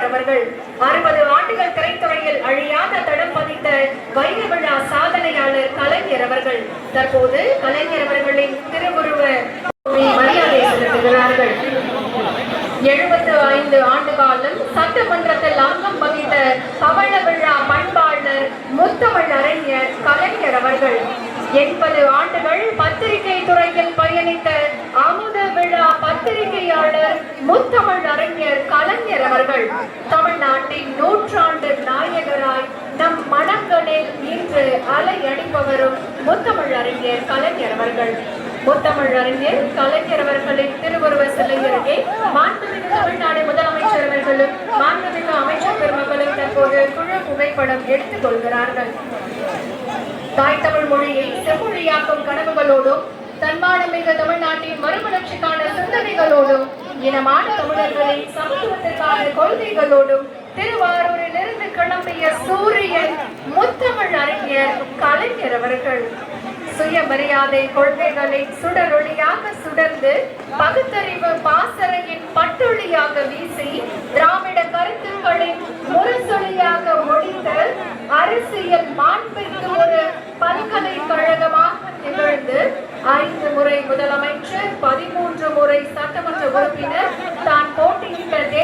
கலைஞர் அவர்கள் 60 ஆண்டுகள் திரைத்துறையில் அழியாத தடம் பதித்த வைர விழா சாதனையாளர் கலைஞர் அவர்கள் தற்போது கலைஞர் அவர்களின் திருவுருவ மரியாதை செலுத்துகிறார்கள். 75 ஆண்டு காலம் சட்டமன்றத்தில் அங்கம் வகித்த பவள விழா பண்பாளர் முத்தமிழ் அறிஞர் கலைஞர் அவர்கள் 80 ஆண்டுகள் பத்திரிகை துறையில் பயணித்த அமுத விழா பத்திரிகையாளர் முத்தமிழ் அறிஞர் கலைஞர் அவர்கள் தமிழ்நாட்டின் நூற்றாண்டு நாயகராய் நம் மனங்களில் இன்று அலை அடிப்பவரும் முத்தமிழ் அறிஞர் கலைஞர் அவர்கள். முத்தமிழ் அறிஞர் கலைஞர் அவர்களின் திருவுருவ சிலை அருகே மாண்புமிகு தமிழ்நாடு முதலமைச்சர் அவர்களும் மாண்புமிகு அமைச்சர் பெருமக்களும் தற்போது குழு புகைப்படம் எடுத்துக் கொள்கிறார்கள். தாய் தமிழ் மொழியை செம்மொழியாக்கும் கனவுகளோடும் தன்மானமிகு தமிழ்நாட்டின் மறுமலர்ச்சிக்கான சிந்தனைகளோடும் இனமான தமிழர்களின் சமத்துவத்திற்கான கொள்கைகளோடும் திருவாரூரில் இருந்து கிளம்பிய சூரியன் முத்தமிழ் அறிஞர் கலைஞர் அவர்கள் சுயமரியாதை கொள்கைகளை சுடரொளியாக சுடர்ந்து பகுத்தறிவு பாசறையின் பட்டொளியாக வீசி திராவிட கருத்துக்களின் முரசொலியாக ஒழித்த அரசியல் மாண்பிற்கு ஒரு பல்கலைக்கழகமாக திகழ்ந்து 5 முறை முதலமைச்சர் 13 முறை சட்டமன்ற உறுப்பினர் தான் போட்டியிட்ட